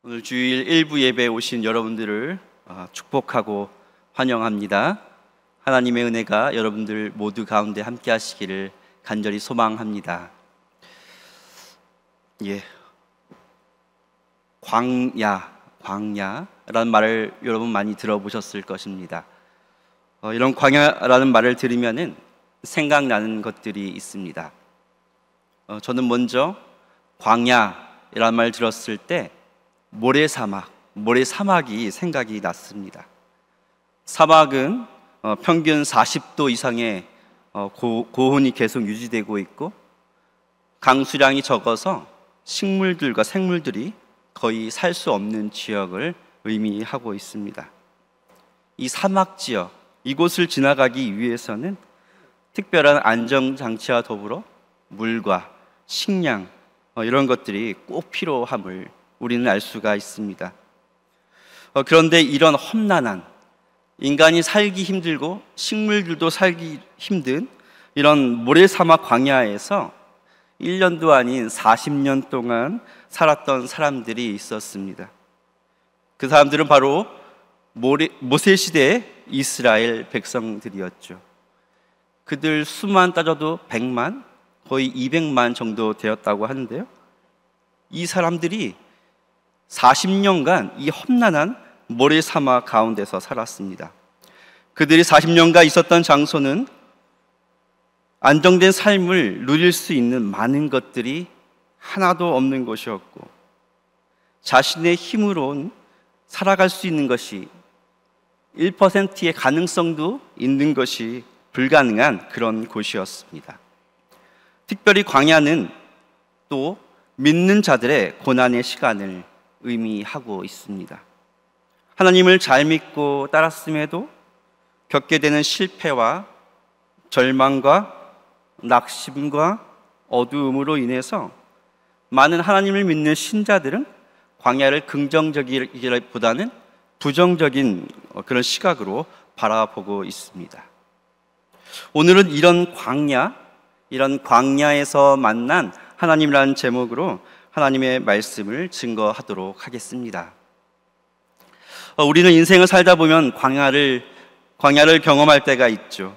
오늘 주일 일부 예배에 오신 여러분들을 축복하고 환영합니다. 하나님의 은혜가 여러분들 모두 가운데 함께 하시기를 간절히 소망합니다. 광야라는 말을 여러분 많이 들어보셨을 것입니다. 이런 광야라는 말을 들으면은 생각나는 것들이 있습니다. 저는 먼저 광야라는 말을 들었을 때 모래사막이 생각이 났습니다. 사막은 평균 40도 이상의 고온이 계속 유지되고 있고 강수량이 적어서 식물들과 생물들이 거의 살 수 없는 지역을 의미하고 있습니다. 이 사막 지역, 이곳을 지나가기 위해서는 특별한 안전장치와 더불어 물과 식량 이런 것들이 꼭 필요함을 우리는 알 수가 있습니다. 그런데 이런 험난한, 인간이 살기 힘들고 식물들도 살기 힘든 이런 모래사막 광야에서 1년도 아닌 40년 동안 살았던 사람들이 있었습니다. 그 사람들은 바로 모세시대의 이스라엘 백성들이었죠. 그들 수만 따져도 100만, 거의 200만 정도 되었다고 하는데요, 이 사람들이 40년간 이 험난한 모래사막 가운데서 살았습니다. 그들이 40년간 있었던 장소는 안정된 삶을 누릴 수 있는 많은 것들이 하나도 없는 곳이었고, 자신의 힘으로는 살아갈 수 있는 것이 1%의 가능성도 있는 것이 불가능한 그런 곳이었습니다. 특별히 광야는 또 믿는 자들의 고난의 시간을 의미하고 있습니다. 하나님을 잘 믿고 따랐음에도 겪게 되는 실패와 절망과 낙심과 어두움으로 인해서 많은 하나님을 믿는 신자들은 광야를 긍정적이기보다는 부정적인 그런 시각으로 바라보고 있습니다. 오늘은 이런 광야에서 만난 하나님이라는 제목으로 하나님의 말씀을 증거하도록 하겠습니다. 우리는 인생을 살다 보면 광야를 경험할 때가 있죠.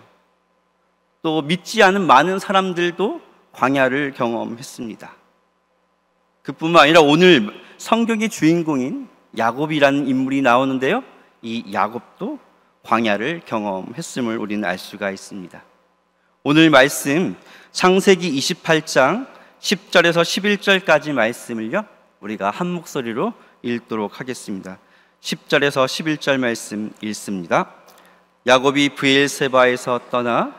또 믿지 않은 많은 사람들도 광야를 경험했습니다. 그뿐만 아니라 오늘 성경의 주인공인 야곱이라는 인물이 나오는데요, 이 야곱도 광야를 경험했음을 우리는 알 수가 있습니다. 오늘 말씀 창세기 28장 10절에서 11절까지 말씀을요, 우리가 한 목소리로 읽도록 하겠습니다. 10절에서 11절 말씀 읽습니다. 야곱이 브엘세바에서 떠나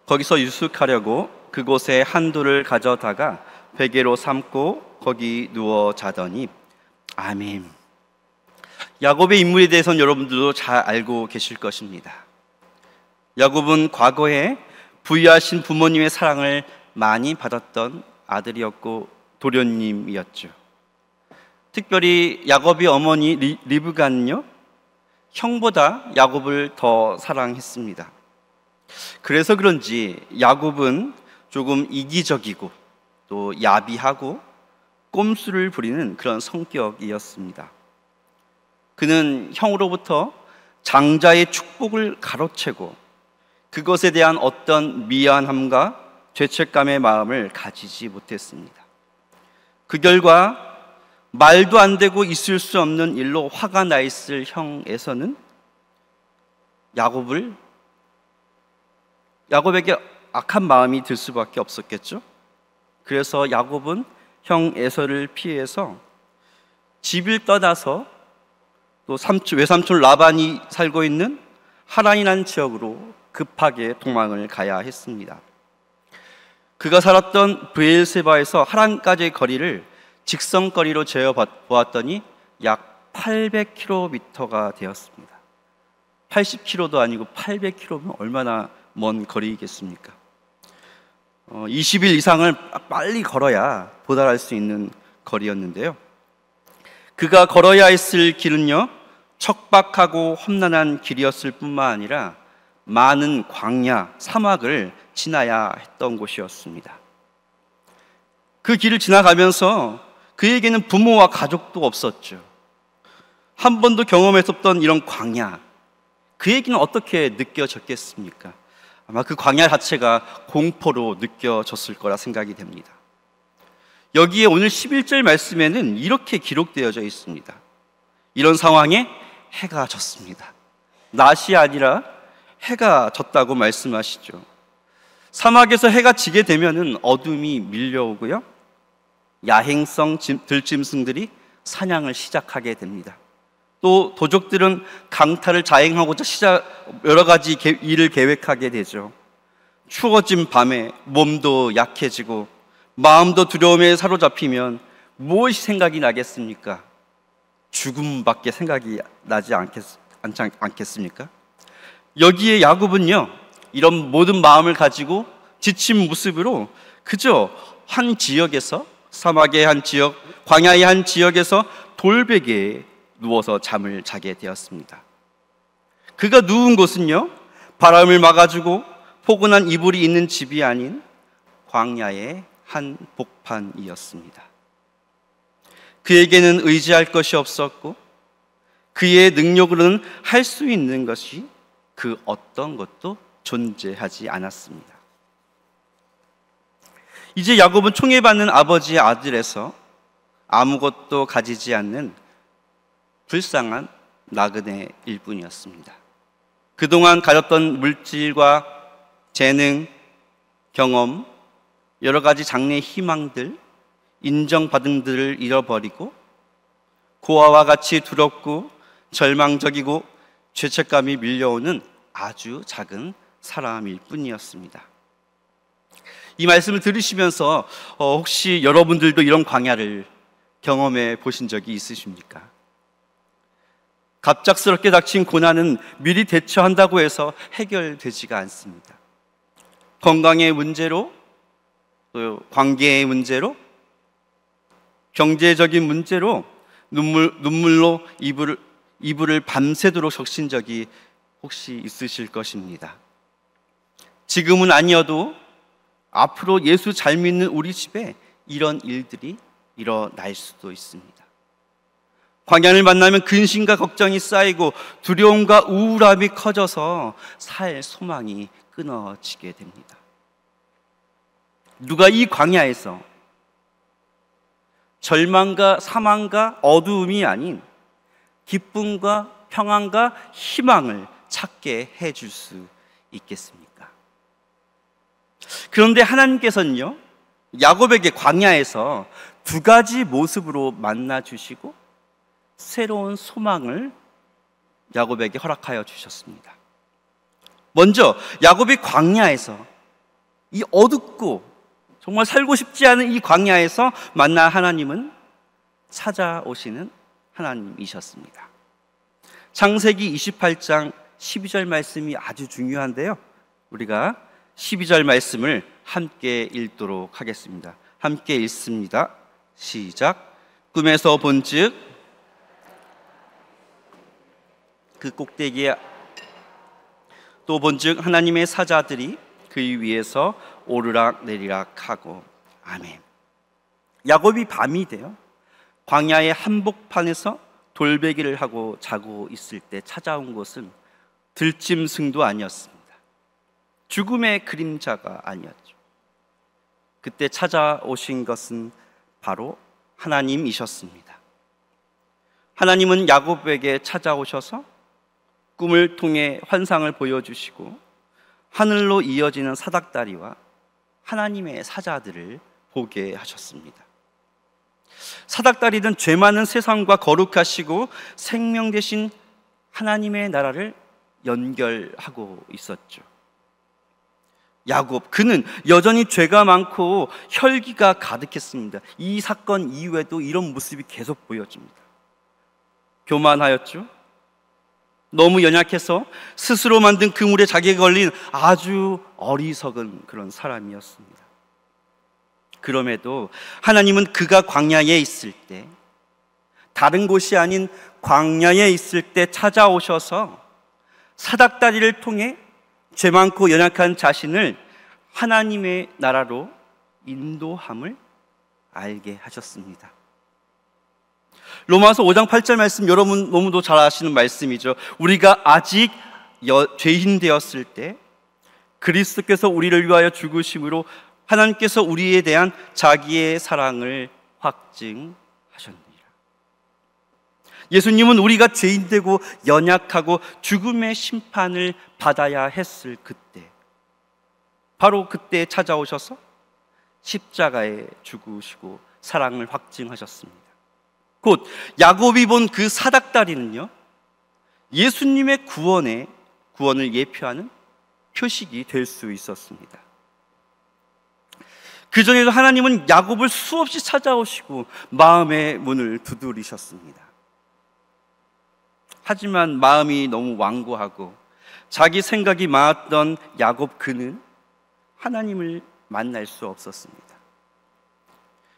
거기서 유숙하려고 그곳에 한 돌을 가져다가 베개로 삼고 거기 누워 자더니. 아멘. 야곱의 인물에 대해서는 여러분들도 잘 알고 계실 것입니다. 야곱은 과거에 부유하신 부모님의 사랑을 많이 받았던 아들이었고 도련님이었죠. 특별히 야곱의 어머니 리브가는요, 형보다 야곱을 더 사랑했습니다. 그래서 그런지 야곱은 조금 이기적이고 또 야비하고 꼼수를 부리는 그런 성격이었습니다. 그는 형으로부터 장자의 축복을 가로채고 그것에 대한 어떤 미안함과 죄책감의 마음을 가지지 못했습니다. 그 결과 말도 안 되고 있을 수 없는 일로 화가 나 있을 형에서는 야곱에게 악한 마음이 들 수밖에 없었겠죠. 그래서 야곱은 형 에서를 피해서 집을 떠나서 또 외삼촌 라반이 살고 있는 하란이라는 지역으로 급하게 도망을 가야 했습니다. 그가 살았던 브엘세바에서 하란까지의 거리를 직선거리로 재어 보았더니 약 800km가 되었습니다. 80km도 아니고 800km면 얼마나 먼 거리겠습니까? 20일 이상을 빨리 걸어야 도달할 수 있는 거리였는데요, 그가 걸어야 했을 길은요, 척박하고 험난한 길이었을 뿐만 아니라 많은 광야, 사막을 지나야 했던 곳이었습니다. 그 길을 지나가면서 그에게는 부모와 가족도 없었죠. 한 번도 경험해서 없던 이런 광야, 그에게는 어떻게 느껴졌겠습니까? 아마 그 광야 자체가 공포로 느껴졌을 거라 생각이 됩니다. 여기에 오늘 11절 말씀에는 이렇게 기록되어져 있습니다. 이런 상황에 해가 졌습니다. 낮이 아니라 해가 졌다고 말씀하시죠. 사막에서 해가 지게 되면은 어둠이 밀려오고요, 야행성 들짐승들이 사냥을 시작하게 됩니다. 또 도적들은 강탈을 자행하고자 여러 가지 일을 계획하게 되죠. 추워진 밤에 몸도 약해지고 마음도 두려움에 사로잡히면 무엇이 생각이 나겠습니까? 죽음밖에 생각이 나지 않겠습니까? 여기에 야곱은요, 이런 모든 마음을 가지고 지친 모습으로 그저 한 지역에서, 사막의 한 지역, 광야의 한 지역에서 돌베개에 누워서 잠을 자게 되었습니다. 그가 누운 곳은요, 바람을 막아주고 포근한 이불이 있는 집이 아닌 광야의 한 복판이었습니다. 그에게는 의지할 것이 없었고 그의 능력으로는 할 수 있는 것이 그 어떤 것도 존재하지 않았습니다. 이제 야곱은 총애받는 아버지의 아들에서 아무것도 가지지 않는 불쌍한 나그네일 뿐이었습니다. 그동안 가졌던 물질과 재능, 경험, 여러 가지 장래의 희망들, 인정받은 들을 잃어버리고 고아와 같이 두렵고 절망적이고 죄책감이 밀려오는 아주 작은 사람일 뿐이었습니다. 이 말씀을 들으시면서 혹시 여러분들도 이런 광야를 경험해 보신 적이 있으십니까? 갑작스럽게 닥친 고난은 미리 대처한다고 해서 해결되지가 않습니다. 건강의 문제로, 또 관계의 문제로, 경제적인 문제로 눈물로 이불을 밤새도록 적신 적이 혹시 있으실 것입니다. 지금은 아니어도 앞으로 예수 잘 믿는 우리 집에 이런 일들이 일어날 수도 있습니다. 광야를 만나면 근심과 걱정이 쌓이고 두려움과 우울함이 커져서 살 소망이 끊어지게 됩니다. 누가 이 광야에서 절망과 사망과 어두움이 아닌 기쁨과 평안과 희망을 찾게 해줄 수 있겠습니까? 그런데 하나님께서는요, 야곱에게 광야에서 두 가지 모습으로 만나 주시고 새로운 소망을 야곱에게 허락하여 주셨습니다. 먼저 야곱이 광야에서, 이 어둡고 정말 살고 싶지 않은 이 광야에서 만난 하나님은 찾아오시는 하나님이셨습니다. 창세기 28장 12절 말씀이 아주 중요한데요, 우리가 12절 말씀을 함께 읽도록 하겠습니다. 함께 읽습니다. 시작. 꿈에서 본즉 그 꼭대기에 또 본즉 하나님의 사자들이 그 위에서 오르락 내리락 하고. 아멘. 야곱이 밤이 되어 광야의 한복판에서 돌베개를 하고 자고 있을 때 찾아온 것은 들짐승도 아니었습니다. 죽음의 그림자가 아니었죠. 그때 찾아오신 것은 바로 하나님이셨습니다. 하나님은 야곱에게 찾아오셔서 꿈을 통해 환상을 보여주시고 하늘로 이어지는 사닥다리와 하나님의 사자들을 보게 하셨습니다. 사닥다리는 죄 많은 세상과 거룩하시고 생명 되신 하나님의 나라를 연결하고 있었죠. 야곱, 그는 여전히 죄가 많고 혈기가 가득했습니다. 이 사건 이후에도 이런 모습이 계속 보여집니다. 교만하였죠. 너무 연약해서 스스로 만든 그물에 자기가 걸린 아주 어리석은 그런 사람이었습니다. 그럼에도 하나님은 그가 광야에 있을 때, 다른 곳이 아닌 광야에 있을 때 찾아오셔서 사닥다리를 통해 죄 많고 연약한 자신을 하나님의 나라로 인도함을 알게 하셨습니다. 로마서 5장 8절 말씀, 여러분 너무도 잘 아시는 말씀이죠. 우리가 아직 죄인 되었을 때 그리스도께서 우리를 위하여 죽으심으로 하나님께서 우리에 대한 자기의 사랑을 확증하셨느니라. 예수님은 우리가 죄인되고 연약하고 죽음의 심판을 받아야 했을 그때, 바로 그때 찾아오셔서 십자가에 죽으시고 사랑을 확증하셨습니다. 곧 야곱이 본 그 사닥다리는요, 예수님의 구원을 예표하는 표식이 될 수 있었습니다. 그전에도 하나님은 야곱을 수없이 찾아오시고 마음의 문을 두드리셨습니다. 하지만 마음이 너무 완고하고 자기 생각이 많았던 야곱, 그는 하나님을 만날 수 없었습니다.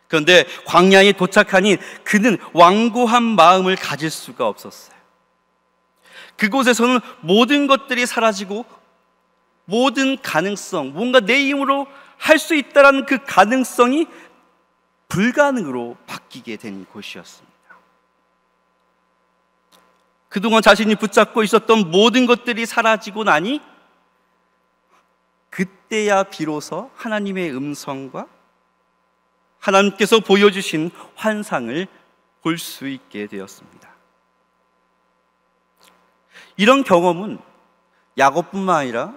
그런데 광야에 도착하니 그는 완고한 마음을 가질 수가 없었어요. 그곳에서는 모든 것들이 사라지고 모든 가능성, 뭔가 내 힘으로 할 수 있다는 그 가능성이 불가능으로 바뀌게 된 곳이었습니다. 그동안 자신이 붙잡고 있었던 모든 것들이 사라지고 나니 그때야 비로소 하나님의 음성과 하나님께서 보여주신 환상을 볼 수 있게 되었습니다. 이런 경험은 야곱뿐만 아니라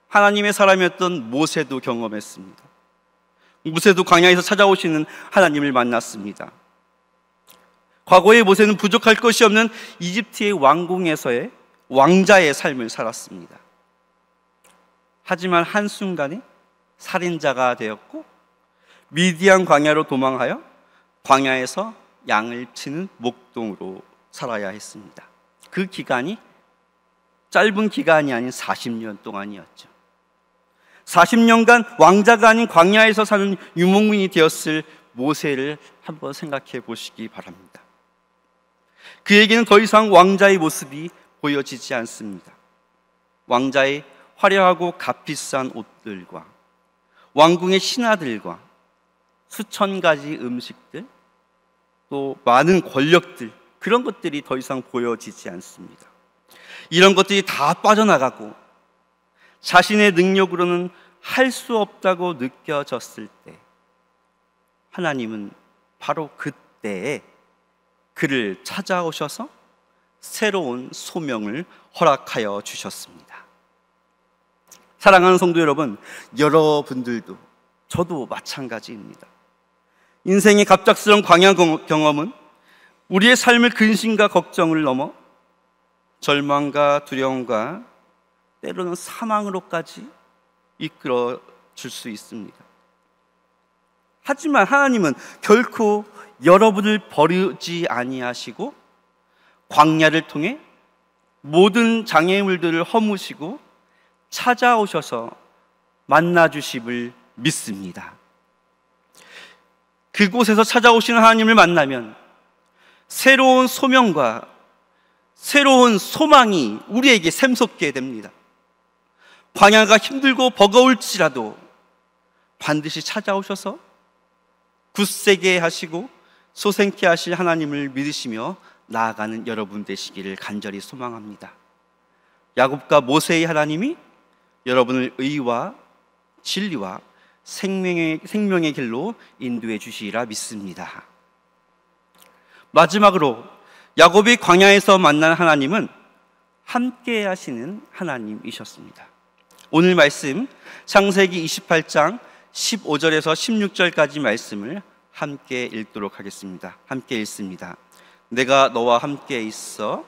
하나님의 사람이었던 모세도 경험했습니다. 모세도 광야에서 찾아오시는 하나님을 만났습니다. 과거의 모세는 부족할 것이 없는 이집트의 왕궁에서의 왕자의 삶을 살았습니다. 하지만 한순간에 살인자가 되었고 미디안 광야로 도망하여 광야에서 양을 치는 목동으로 살아야 했습니다. 그 기간이 짧은 기간이 아닌 40년 동안이었죠. 40년간 왕자가 아닌 광야에서 사는 유목민이 되었을 모세를 한번 생각해 보시기 바랍니다. 그에게는 더 이상 왕자의 모습이 보여지지 않습니다. 왕자의 화려하고 값비싼 옷들과 왕궁의 신하들과 수천 가지 음식들, 또 많은 권력들, 그런 것들이 더 이상 보여지지 않습니다. 이런 것들이 다 빠져나가고 자신의 능력으로는 할 수 없다고 느껴졌을 때 하나님은 바로 그때에 그를 찾아오셔서 새로운 소명을 허락하여 주셨습니다. 사랑하는 성도 여러분, 여러분들도 저도 마찬가지입니다. 인생의 갑작스러운 광야 경험은 우리의 삶을 근심과 걱정을 넘어 절망과 두려움과 때로는 사망으로까지 이끌어 줄 수 있습니다. 하지만 하나님은 결코 여러분을 버리지 아니하시고 광야를 통해 모든 장애물들을 허무시고 찾아오셔서 만나주심을 믿습니다. 그곳에서 찾아오시는 하나님을 만나면 새로운 소명과 새로운 소망이 우리에게 샘솟게 됩니다. 광야가 힘들고 버거울지라도 반드시 찾아오셔서 굳세게 하시고 소생케 하실 하나님을 믿으시며 나아가는 여러분 되시기를 간절히 소망합니다. 야곱과 모세의 하나님이 여러분을 의와 진리와 생명의 길로 인도해 주시리라 믿습니다. 마지막으로 야곱이 광야에서 만난 하나님은 함께 하시는 하나님이셨습니다. 오늘 말씀 창세기 28장 15절에서 16절까지 말씀을 함께 읽도록 하겠습니다. 함께 읽습니다. 내가 너와 함께 있어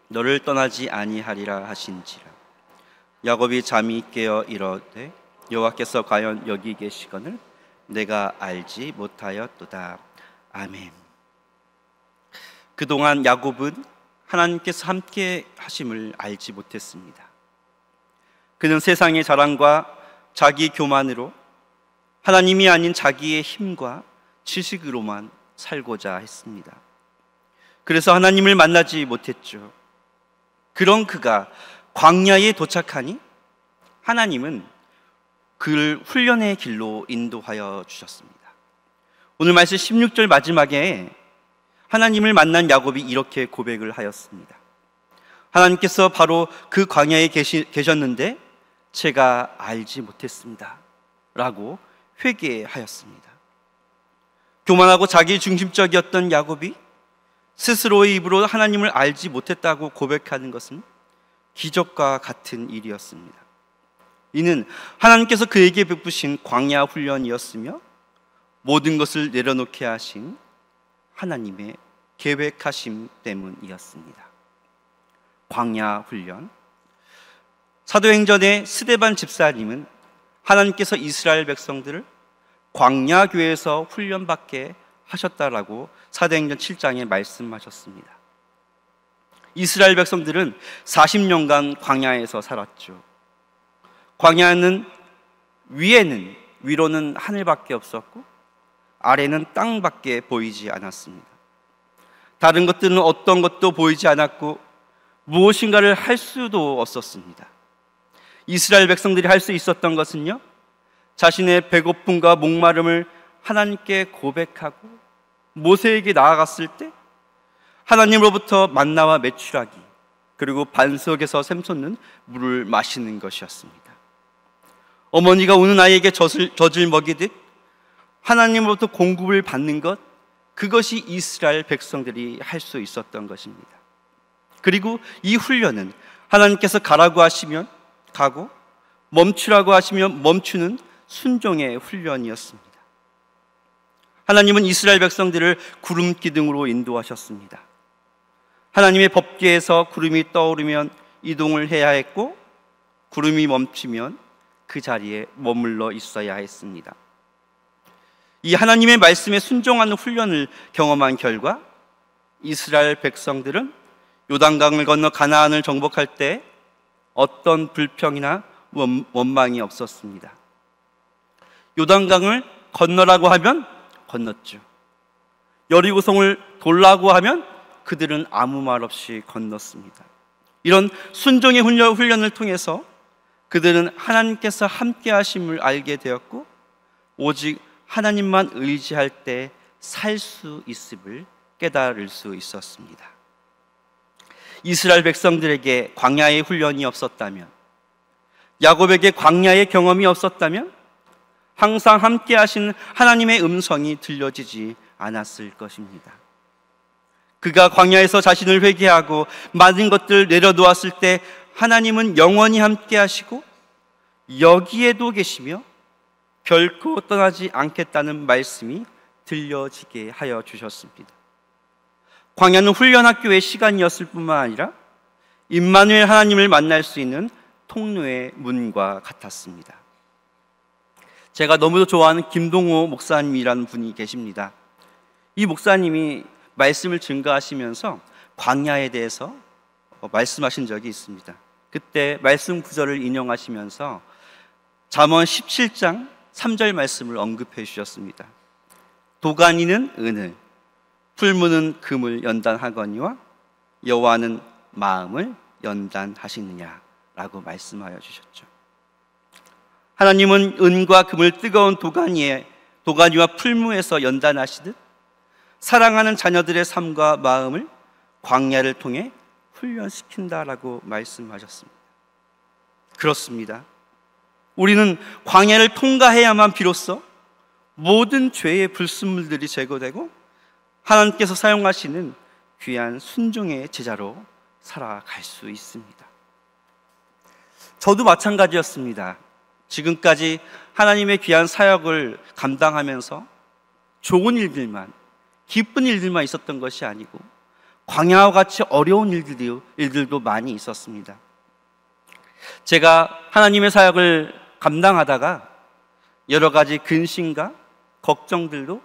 너를 떠나지 아니하리라 하신지라. 야곱이 잠이 깨어 이르되 여호와께서 과연 여기 계시거늘 내가 알지 못하였도다. 아멘. 그동안 야곱은 하나님께서 함께 하심을 알지 못했습니다. 그는 세상의 자랑과 자기 교만으로 하나님이 아닌 자기의 힘과 지식으로만 살고자 했습니다. 그래서 하나님을 만나지 못했죠. 그런 그가 광야에 도착하니 하나님은 그를 훈련의 길로 인도하여 주셨습니다. 오늘 말씀 16절 마지막에 하나님을 만난 야곱이 이렇게 고백을 하였습니다. 하나님께서 바로 그 광야에 계셨는데 제가 알지 못했습니다 라고 회개하였습니다. 교만하고 자기 중심적이었던 야곱이 스스로의 입으로 하나님을 알지 못했다고 고백하는 것은 기적과 같은 일이었습니다. 이는 하나님께서 그에게 베푸신 광야 훈련이었으며 모든 것을 내려놓게 하신 하나님의 계획하심 때문이었습니다. 광야 훈련. 사도행전의 스데반 집사님은 하나님께서 이스라엘 백성들을 광야교회에서 훈련받게 하셨다라고 사도행전 7장에 말씀하셨습니다. 이스라엘 백성들은 40년간 광야에서 살았죠. 광야는 위로는 하늘밖에 없었고 아래는 땅밖에 보이지 않았습니다. 다른 것들은 어떤 것도 보이지 않았고 무엇인가를 할 수도 없었습니다. 이스라엘 백성들이 할 수 있었던 것은요, 자신의 배고픔과 목마름을 하나님께 고백하고 모세에게 나아갔을 때 하나님으로부터 만나와 메추라기, 그리고 반석에서 샘솟는 물을 마시는 것이었습니다. 어머니가 우는 아이에게 젖을 먹이듯 하나님으로부터 공급을 받는 것, 그것이 이스라엘 백성들이 할 수 있었던 것입니다. 그리고 이 훈련은 하나님께서 가라고 하시면 가고 멈추라고 하시면 멈추는 순종의 훈련이었습니다. 하나님은 이스라엘 백성들을 구름 기둥으로 인도하셨습니다. 하나님의 법궤에서 구름이 떠오르면 이동을 해야 했고 구름이 멈추면 그 자리에 머물러 있어야 했습니다. 이 하나님의 말씀에 순종하는 훈련을 경험한 결과 이스라엘 백성들은 요단강을 건너 가나안을 정복할 때 어떤 불평이나 원망이 없었습니다. 요단강을 건너라고 하면 건넜죠. 여리고성을 돌라고 하면 그들은 아무 말 없이 건넜습니다. 이런 순종의 훈련을 통해서 그들은 하나님께서 함께 하심을 알게 되었고 오직 하나님만 의지할 때 살 수 있음을 깨달을 수 있었습니다. 이스라엘 백성들에게 광야의 훈련이 없었다면, 야곱에게 광야의 경험이 없었다면 항상 함께 하신 하나님의 음성이 들려지지 않았을 것입니다. 그가 광야에서 자신을 회개하고 많은 것들을 내려놓았을 때 하나님은 영원히 함께 하시고 여기에도 계시며 결코 떠나지 않겠다는 말씀이 들려지게 하여 주셨습니다. 광야는 훈련학교의 시간이었을 뿐만 아니라 임마누엘 하나님을 만날 수 있는 통로의 문과 같았습니다. 제가 너무도 좋아하는 김동호 목사님이라는 분이 계십니다. 이 목사님이 말씀을 증거하시면서 광야에 대해서 말씀하신 적이 있습니다. 그때 말씀 구절을 인용하시면서 잠언 17장 3절 말씀을 언급해 주셨습니다. 도가니는 은을, 풀무는 금을 연단하거니와 여호와는 마음을 연단하시느냐라고 말씀하여 주셨죠. 하나님은 은과 금을 뜨거운 도가니와 풀무에서 연단하시듯 사랑하는 자녀들의 삶과 마음을 광야를 통해 훈련시킨다라고 말씀하셨습니다. 그렇습니다. 우리는 광야를 통과해야만 비로소 모든 죄의 불순물들이 제거되고 하나님께서 사용하시는 귀한 순종의 제자로 살아갈 수 있습니다. 저도 마찬가지였습니다. 지금까지 하나님의 귀한 사역을 감당하면서 좋은 일들만, 기쁜 일들만 있었던 것이 아니고 광야와 같이 어려운 일들도 많이 있었습니다. 제가 하나님의 사역을 감당하다가 여러 가지 근심과 걱정들도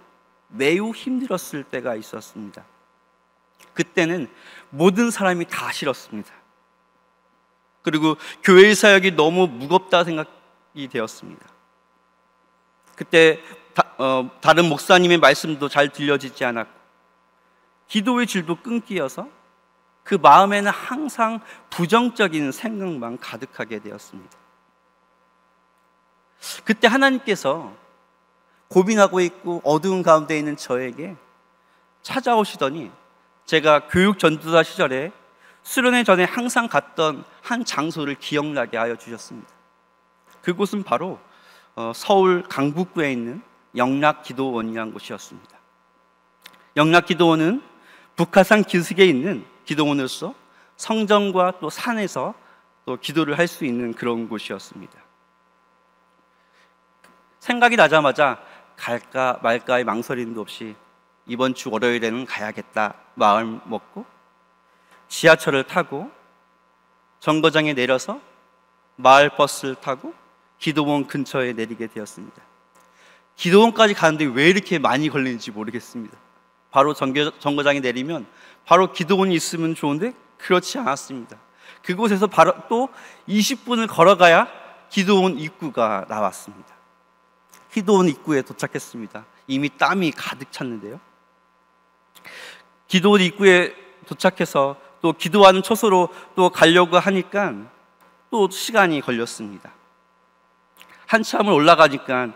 매우 힘들었을 때가 있었습니다. 그때는 모든 사람이 다 싫었습니다. 그리고 교회의 사역이 너무 무겁다 생각이 되었습니다. 그때 다른 목사님의 말씀도 잘 들려지지 않았고 기도의 질도 끊기어서 그 마음에는 항상 부정적인 생각만 가득하게 되었습니다. 그때 하나님께서 고민하고 있고 어두운 가운데 있는 저에게 찾아오시더니 제가 교육 전도사 시절에 수련회 전에 항상 갔던 한 장소를 기억나게 하여 주셨습니다. 그곳은 바로 서울 강북구에 있는 영락기도원이라는 곳이었습니다. 영락기도원은 북한산 기슭에 있는 기도원으로서 성전과 또 산에서 또 기도를 할 수 있는 그런 곳이었습니다. 생각이 나자마자 갈까 말까의 망설임도 없이 이번 주 월요일에는 가야겠다 마음 먹고 지하철을 타고 정거장에 내려서 마을버스를 타고 기도원 근처에 내리게 되었습니다. 기도원까지 가는데 왜 이렇게 많이 걸리는지 모르겠습니다. 바로 정거장에 내리면 바로 기도원이 있으면 좋은데 그렇지 않았습니다. 그곳에서 바로 또 20분을 걸어가야 기도원 입구가 나왔습니다. 기도원 입구에 도착했습니다. 이미 땀이 가득 찼는데요. 기도원 입구에 도착해서 또 기도하는 처소로 또 가려고 하니까 또 시간이 걸렸습니다. 한참을 올라가니까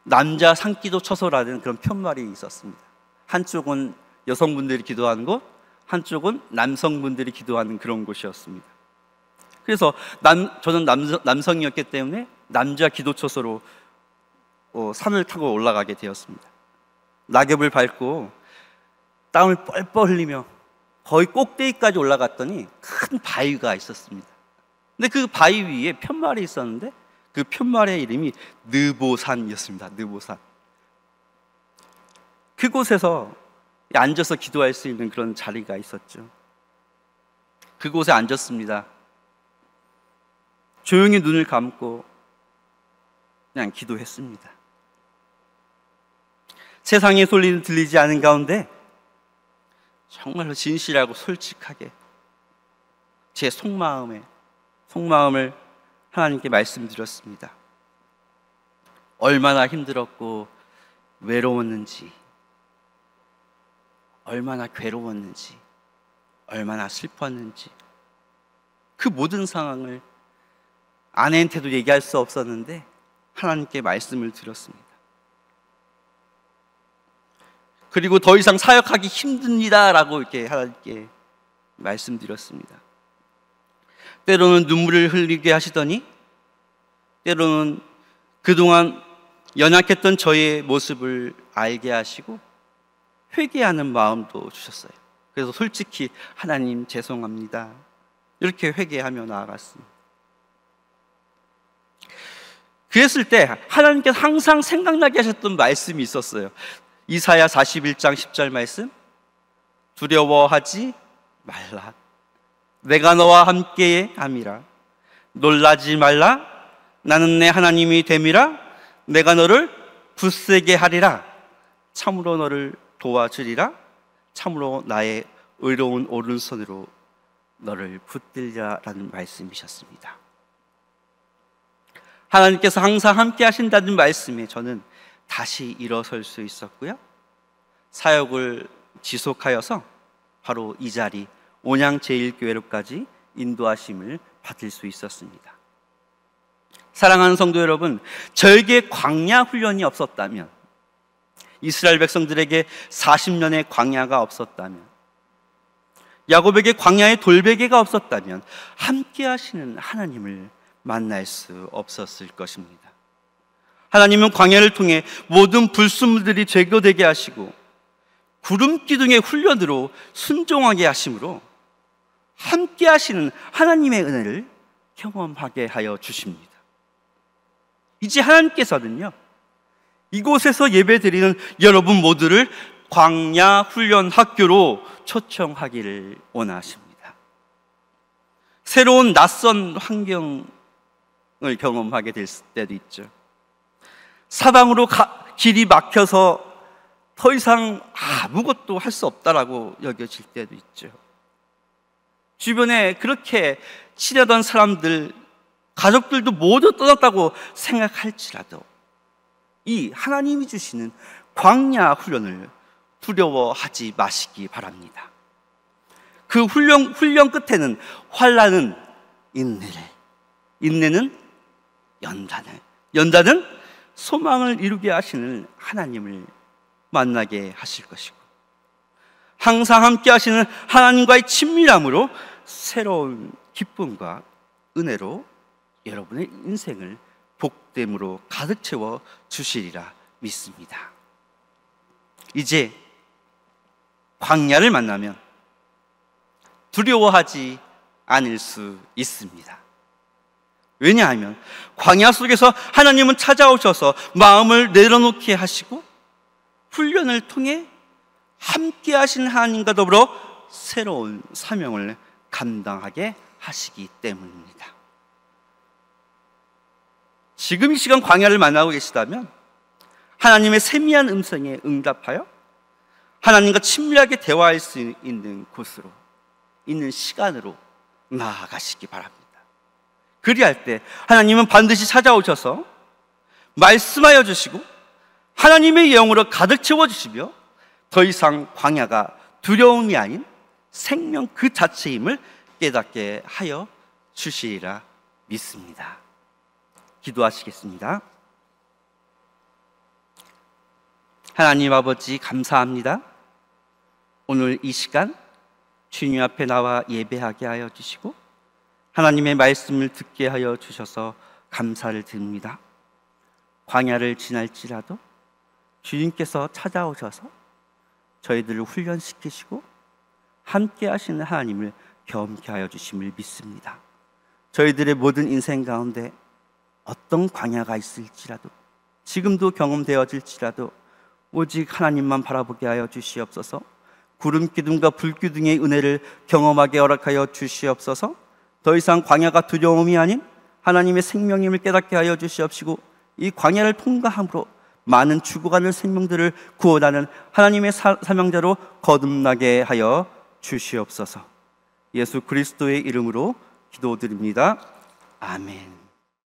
남자 산기도 처소라는 그런 편말이 있었습니다. 한쪽은 여성분들이 기도하는 곳, 한쪽은 남성분들이 기도하는 그런 곳이었습니다. 그래서 저는 남성이었기 때문에 남자 기도 처소로 산을 타고 올라가게 되었습니다. 낙엽을 밟고 땀을 뻘뻘 흘리며 거의 꼭대기까지 올라갔더니 큰 바위가 있었습니다. 근데 그 바위 위에 편말이 있었는데 그 편말의 이름이 느보산이었습니다. 느보산. 그곳에서 앉아서 기도할 수 있는 그런 자리가 있었죠. 그곳에 앉았습니다. 조용히 눈을 감고 그냥 기도했습니다. 세상의 소리는 들리지 않은 가운데 정말로 진실하고 솔직하게 제 속마음을 하나님께 말씀드렸습니다. 얼마나 힘들었고 외로웠는지, 얼마나 괴로웠는지, 얼마나 슬펐는지 그 모든 상황을 아내한테도 얘기할 수 없었는데 하나님께 말씀을 드렸습니다. 그리고 더 이상 사역하기 힘듭니다 라고 이렇게 하나님께 말씀드렸습니다. 때로는 눈물을 흘리게 하시더니 때로는 그동안 연약했던 저의 모습을 알게 하시고 회개하는 마음도 주셨어요. 그래서 솔직히 하나님 죄송합니다 이렇게 회개하며 나아갔습니다. 그랬을 때 하나님께서 항상 생각나게 하셨던 말씀이 있었어요. 이사야 41장 10절 말씀, 두려워하지 말라 내가 너와 함께 함이라 놀라지 말라 나는 내 하나님이 됨이라 내가 너를 굳세게 하리라 참으로 너를 도와주리라 참으로 나의 의로운 오른손으로 너를 붙들리라라는 말씀이셨습니다. 하나님께서 항상 함께 하신다는 말씀에 저는 다시 일어설 수 있었고요. 사역을 지속하여서 바로 이 자리 온양제일교회로까지 인도하심을 받을 수 있었습니다. 사랑하는 성도 여러분, 저에게 광야 훈련이 없었다면, 이스라엘 백성들에게 40년의 광야가 없었다면, 야곱에게 광야의 돌베개가 없었다면 함께 하시는 하나님을 만날 수 없었을 것입니다. 하나님은 광야를 통해 모든 불순물들이 제거되게 하시고 구름 기둥의 훈련으로 순종하게 하심으로 함께 하시는 하나님의 은혜를 경험하게 하여 주십니다. 이제 하나님께서는요, 이곳에서 예배드리는 여러분 모두를 광야 훈련 학교로 초청하기를 원하십니다. 새로운 낯선 환경을 경험하게 될 때도 있죠. 사방으로 길이 막혀서 더 이상 아무것도 할 수 없다라고 여겨질 때도 있죠. 주변에 그렇게 친하던 사람들, 가족들도 모두 떠났다고 생각할지라도 이 하나님이 주시는 광야 훈련을 두려워하지 마시기 바랍니다. 그 훈련 끝에는 환난은 인내를, 인내는 연단을, 연단은 소망을 이루게 하시는 하나님을 만나게 하실 것이고, 항상 함께 하시는 하나님과의 친밀함으로 새로운 기쁨과 은혜로 여러분의 인생을 복됨으로 가득 채워 주시리라 믿습니다. 이제 광야를 만나면 두려워하지 않을 수 있습니다. 왜냐하면 광야 속에서 하나님은 찾아오셔서 마음을 내려놓게 하시고 훈련을 통해 함께 하신 하나님과 더불어 새로운 사명을 감당하게 하시기 때문입니다. 지금 이 시간 광야를 만나고 계시다면 하나님의 세미한 음성에 응답하여 하나님과 친밀하게 대화할 수 있는 곳으로, 있는 시간으로 나아가시기 바랍니다. 그리할 때 하나님은 반드시 찾아오셔서 말씀하여 주시고 하나님의 영으로 가득 채워주시며 더 이상 광야가 두려움이 아닌 생명 그 자체임을 깨닫게 하여 주시리라 믿습니다. 기도하시겠습니다. 하나님 아버지, 감사합니다. 오늘 이 시간 주님 앞에 나와 예배하게 하여 주시고 하나님의 말씀을 듣게 하여 주셔서 감사를 드립니다. 광야를 지날지라도 주님께서 찾아오셔서 저희들을 훈련시키시고 함께 하시는 하나님을 경험케 하여 주심을 믿습니다. 저희들의 모든 인생 가운데 어떤 광야가 있을지라도, 지금도 경험되어질지라도 오직 하나님만 바라보게 하여 주시옵소서. 구름 기둥과 불 기둥의 은혜를 경험하게 허락하여 주시옵소서. 더 이상 광야가 두려움이 아닌 하나님의 생명임을 깨닫게 하여 주시옵시고 이 광야를 통과함으로 많은 죽어가는 생명들을 구원하는 하나님의 사명자로 거듭나게 하여 주시옵소서. 예수 그리스도의 이름으로 기도드립니다. 아멘.